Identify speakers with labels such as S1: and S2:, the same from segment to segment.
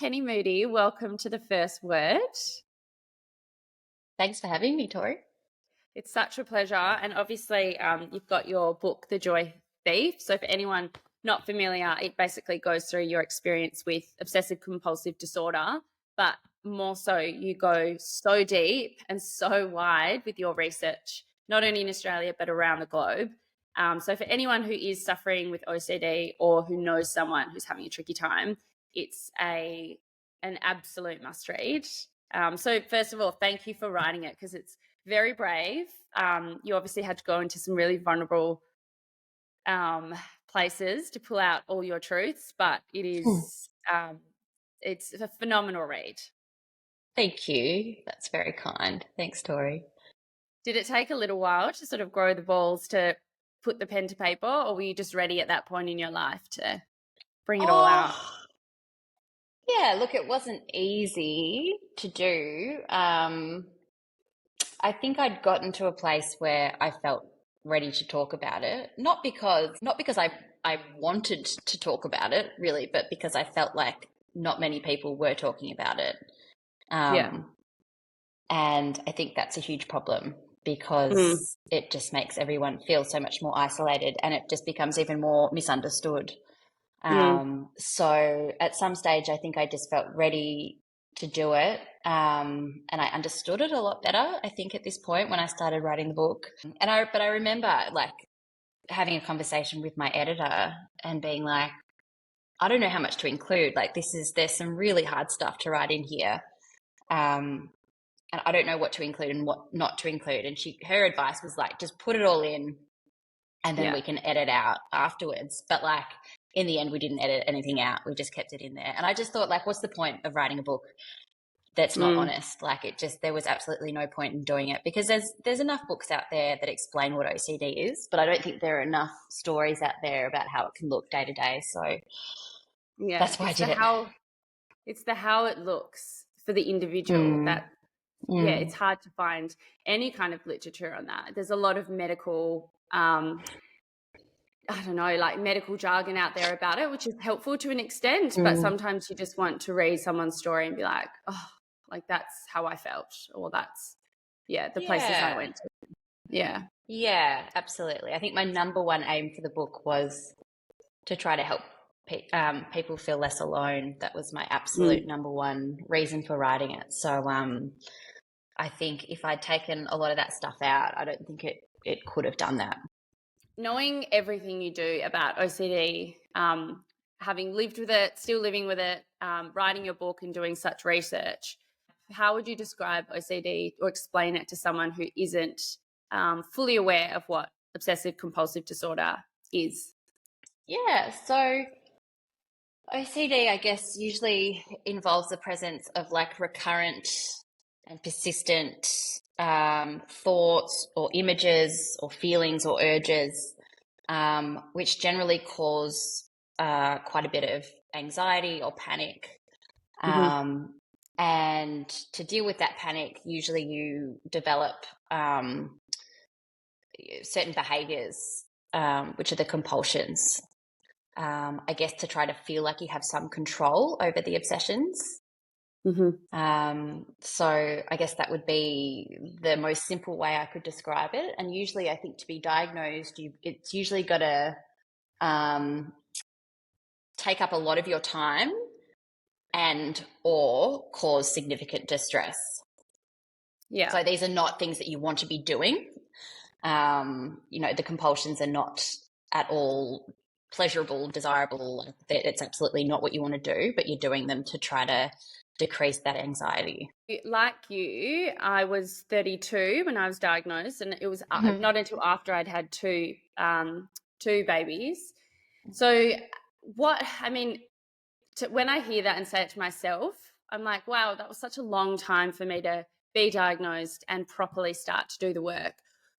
S1: Penny Moodie. Welcome to the First Word.
S2: Thanks for having me, Tori.
S1: It's such a pleasure. And obviously, you've got your book, The Joy Thief. So for anyone not familiar, it basically goes through your experience with obsessive compulsive disorder, but more so you go so deep and so wide with your research, not only in Australia, but around the globe. So for anyone who is suffering with OCD or who knows someone who's having a tricky time, it's an absolute must read. So first of all, thank you for writing it because it's very brave. You obviously had to go into some really vulnerable places to pull out all your truths, but it is it's a phenomenal read.
S2: Thank you. That's very kind. Thanks, Tori.
S1: Did it take a little while to sort of grow the balls to put the pen to paper, or were you just ready at that point in your life to bring it all out?
S2: Yeah, look, it wasn't easy to do. I think I'd gotten to a place where I felt ready to talk about it. Not because I wanted to talk about it, really, but because I felt like not many people were talking about it. And I think that's a huge problem because it just makes everyone feel so much more isolated and it just becomes even more misunderstood. So at some stage, I think I just felt ready to do it. And I understood it a lot better, I think, at this point when I started writing the book. But I remember like having a conversation with my editor and being like, I don't know how much to include. Like there's some really hard stuff to write in here. And I don't know what to include and what not to include. And her advice was like, just put it all in and then we can edit out afterwards. But like in the end, we didn't edit anything out. We just kept it in there. And I just thought like, what's the point of writing a book that's not honest? Like there was absolutely no point in doing it because there's enough books out there that explain what OCD is, but I don't think there are enough stories out there about how it can look day to day. So that's why I did it.
S1: It's the how it looks for the individual that it's hard to find any kind of literature on that. There's a lot of medical, I don't know, like medical jargon out there about it, which is helpful to an extent, but sometimes you just want to read someone's story and be like, oh, like that's how I felt, or that's, the places I went to. Yeah.
S2: Yeah, absolutely. I think my number one aim for the book was to try to help people feel less alone. That was my absolute number one reason for writing it. So, I think if I'd taken a lot of that stuff out, I don't think it could have done that.
S1: Knowing everything you do about OCD, having lived with it, still living with it, writing your book and doing such research, how would you describe OCD or explain it to someone who isn't fully aware of what obsessive compulsive disorder is?
S2: Yeah, so OCD, I guess, usually involves the presence of like recurrent and persistent thoughts or images or feelings or urges, which generally cause quite a bit of anxiety or panic. And to deal with that panic, usually you develop certain behaviors, which are the compulsions, I guess, to try to feel like you have some control over the obsessions. So I guess that would be the most simple way I could describe it. And usually I think to be diagnosed, it's usually got to take up a lot of your time and or cause significant distress. Yeah. So these are not things that you want to be doing. The compulsions are not at all pleasurable, desirable. It's absolutely not what you want to do, but you're doing them to try to decrease that anxiety.
S1: Like you, I was 32 when I was diagnosed, and it was not until after I'd had two babies. So when I hear that and say it to myself, I'm like, wow, that was such a long time for me to be diagnosed and properly start to do the work.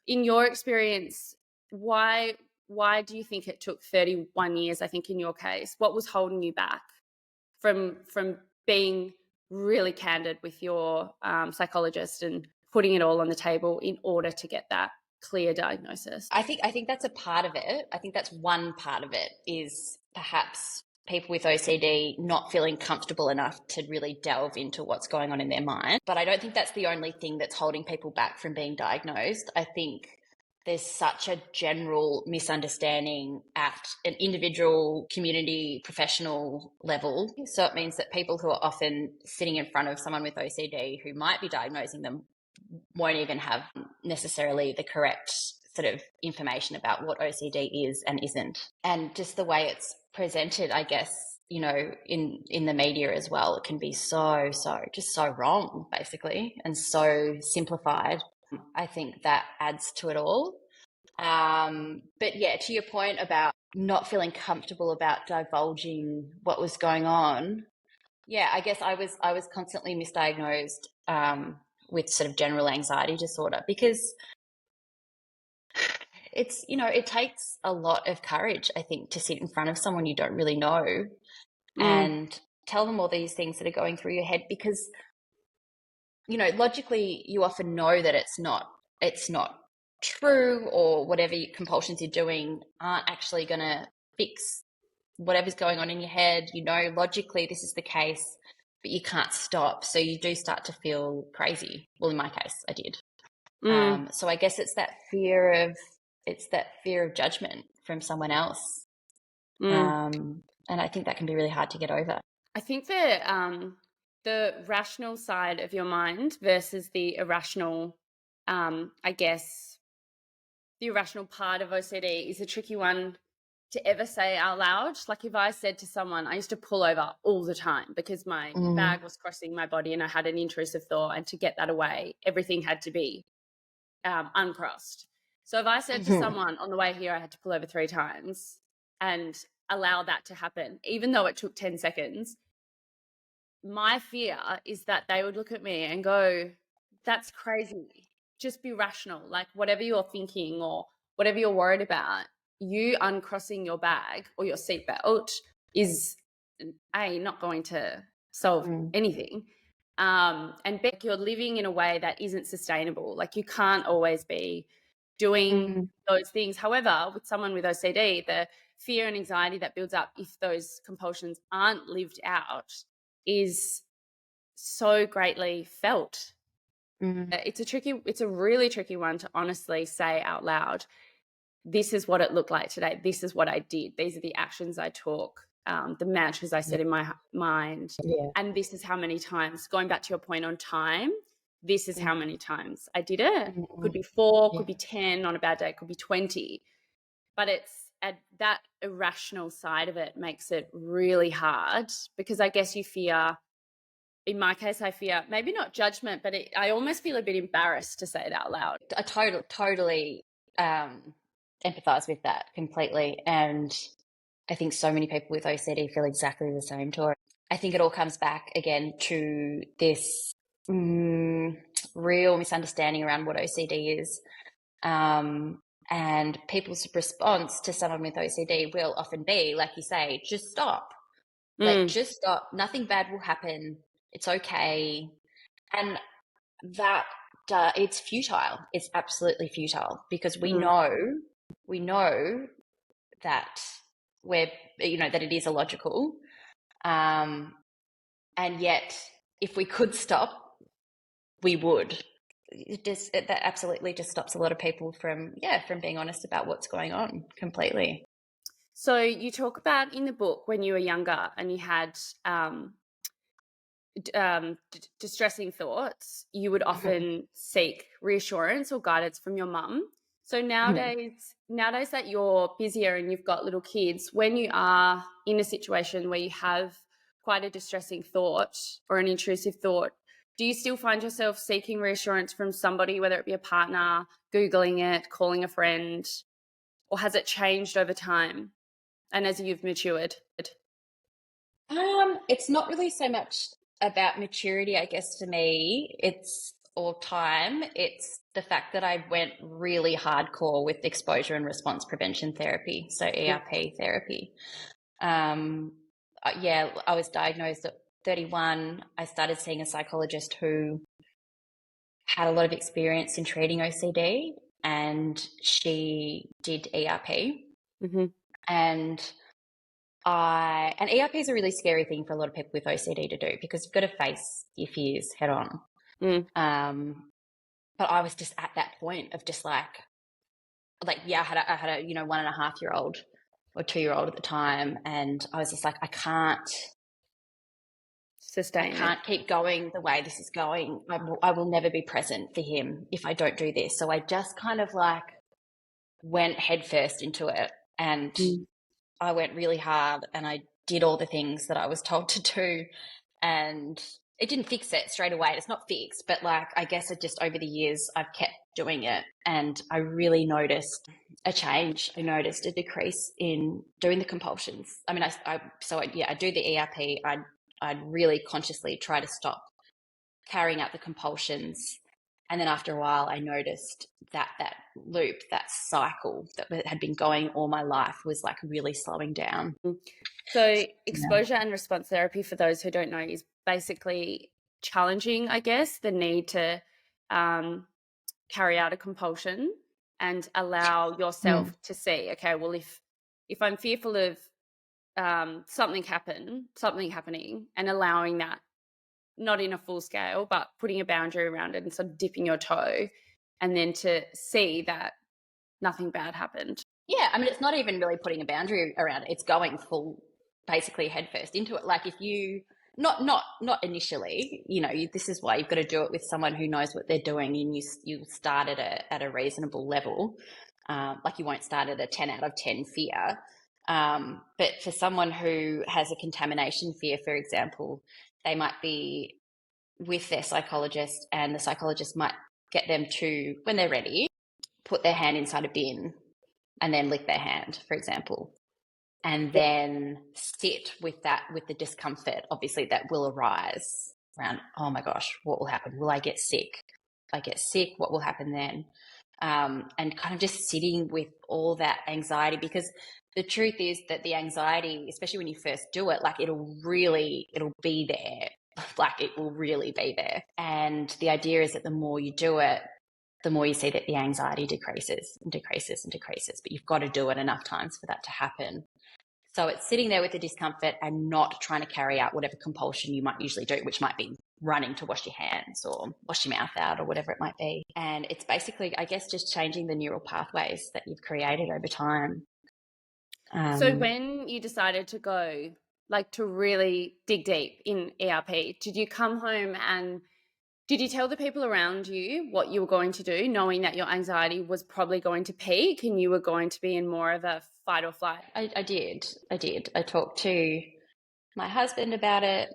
S1: In your experience, why do you think it took 31 years, I think, in your case? What was holding you back from being really candid with your psychologist and putting it all on the table in order to get that clear diagnosis?
S2: I think that's a part of it. I think that's one part of it, is perhaps people with OCD not feeling comfortable enough to really delve into what's going on in their mind. But I don't think that's the only thing that's holding people back from being diagnosed. I think there's such a general misunderstanding at an individual, community, professional level. So it means that people who are often sitting in front of someone with OCD who might be diagnosing them won't even have necessarily the correct sort of information about what OCD is and isn't. And just the way it's presented, I guess, you know, in the media as well, it can be so wrong, basically, and so simplified. I think that adds to it all. But yeah, to your point about not feeling comfortable about divulging what was going on, yeah, I guess I was constantly misdiagnosed with sort of general anxiety disorder, because it's, you know, it takes a lot of courage, I think, to sit in front of someone you don't really know and tell them all these things that are going through your head, because, you know, logically you often know that it's not true, or whatever compulsions you're doing aren't actually going to fix whatever's going on in your head. You know, logically this is the case, but you can't stop. So you do start to feel crazy. Well, in my case, I did. So I guess it's that fear of judgment from someone else. And I think that can be really hard to get over.
S1: I think the rational side of your mind versus the irrational, I guess, the irrational part of OCD is a tricky one to ever say out loud. Like if I said to someone, I used to pull over all the time because my bag was crossing my body and I had an intrusive thought, and to get that away, everything had to be uncrossed. So if I said to someone on the way here, I had to pull over 3 times and allow that to happen, even though it took 10 seconds, my fear is that they would look at me and go, that's crazy. Just be rational. Like whatever you're thinking or whatever you're worried about, you uncrossing your bag or your seatbelt is not going to solve anything. And B, you're living in a way that isn't sustainable. Like you can't always be doing those things. However, with someone with OCD, the fear and anxiety that builds up if those compulsions aren't lived out is so greatly felt. It's a really tricky one to honestly say out loud. This is what it looked like today. This is what I did. These are the actions I took, the mantras I said in my mind.
S2: Yeah.
S1: And this is how many times, going back to your point on time, this is how many times I did it. Could be 4, could be 10 on a bad day, could be 20. But it's that irrational side of it makes it really hard, because I guess you fear, in my case, I fear maybe not judgment, but I almost feel a bit embarrassed to say it out loud.
S2: I totally empathize with that completely. And I think so many people with OCD feel exactly the same, Tori. I think it all comes back again to this real misunderstanding around what OCD is. And people's response to someone with OCD will often be, like you say, just stop. Like, just stop. Nothing bad will happen. It's okay. And that it's futile. It's absolutely futile, because we know that that it is illogical. And yet if we could stop, we would. That absolutely just stops a lot of people from being honest about what's going on completely.
S1: So you talk about in the book when you were younger and you had distressing thoughts, you would often seek reassurance or guidance from your mum. So nowadays that you're busier and you've got little kids, when you are in a situation where you have quite a distressing thought or an intrusive thought, do you still find yourself seeking reassurance from somebody, whether it be a partner, Googling it, calling a friend, or has it changed over time and as you've matured?
S2: It's not really so much about maturity, I guess, for me. It's the fact that I went really hardcore with exposure and response prevention therapy, so ERP therapy. I was diagnosed at 31. I started seeing a psychologist who had a lot of experience in treating OCD, and she did ERP. And and ERP is a really scary thing for a lot of people with OCD to do because you've got to face your fears head on. But I was just at that point of just like, yeah, I had a 1.5-year-old or 2-year-old at the time. And I was just like, I can't keep going the way this is going. I will never be present for him if I don't do this. So I just kind of like went headfirst into it, and I went really hard, and I did all the things that I was told to do, and it didn't fix it straight away. It's not fixed, but like, I guess it just over the years I've kept doing it, and I really noticed a change. I noticed a decrease in doing the compulsions. I mean, I do the ERP. I'd really consciously try to stop carrying out the compulsions. And then after a while, I noticed that loop, that cycle that had been going all my life was like really slowing down.
S1: So exposure and response therapy, for those who don't know, is basically challenging, I guess, the need to carry out a compulsion and allow yourself to see, okay, well, if I'm fearful of something happening, and allowing that, not in a full scale, but putting a boundary around it and sort of dipping your toe, and then to see that nothing bad happened.
S2: Yeah, I mean, it's not even really putting a boundary around it. It's going full, basically headfirst into it. Like if you, not initially, this is why you've got to do it with someone who knows what they're doing, and you start at a reasonable level. Like you won't start at a 10 out of 10 fear. But for someone who has a contamination fear, for example, they might be with their psychologist, and the psychologist might get them to, when they're ready, put their hand inside a bin and then lick their hand, for example, and then sit with the discomfort, obviously, that will arise around, oh my gosh, what will happen? Will I get sick? If I get sick, what will happen then? And kind of just sitting with all that anxiety, because the truth is that the anxiety, especially when you first do it, like it'll be there. Like it will really be there. And the idea is that the more you do it, the more you see that the anxiety decreases and decreases and decreases. But you've got to do it enough times for that to happen. So it's sitting there with the discomfort and not trying to carry out whatever compulsion you might usually do, which might be running to wash your hands or wash your mouth out or whatever it might be. And it's basically, I guess, just changing the neural pathways that you've created over time.
S1: So when you decided to go, like to really dig deep in ERP, did you come home and did you tell the people around you what you were going to do, knowing that your anxiety was probably going to peak and you were going to be in more of a fight or flight?
S2: I did. I talked to my husband about it.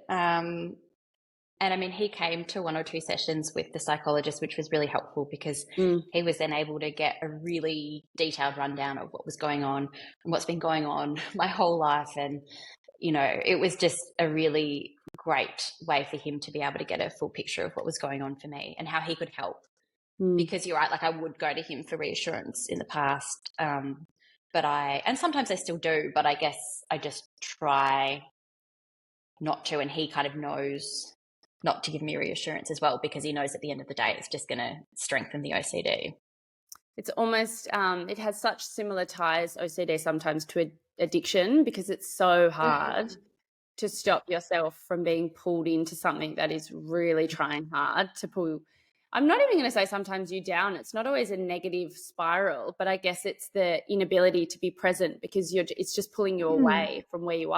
S2: And I mean, he came to 1 or 2 sessions with the psychologist, which was really helpful because he was then able to get a really detailed rundown of what was going on and what's been going on my whole life. And, it was just a really great way for him to be able to get a full picture of what was going on for me and how he could help. Because you're right, like I would go to him for reassurance in the past. And sometimes I still do, but I guess I just try not to. And he kind of knows not to give me reassurance as well, because he knows at the end of the day it's just going to strengthen the OCD.
S1: It's almost, it has such similar ties, OCD, sometimes to addiction, because it's so hard to stop yourself from being pulled into something that is really trying hard to pull. I'm not even going to say sometimes you down. It's not always a negative spiral, but I guess it's the inability to be present because it's just pulling you away from where you are.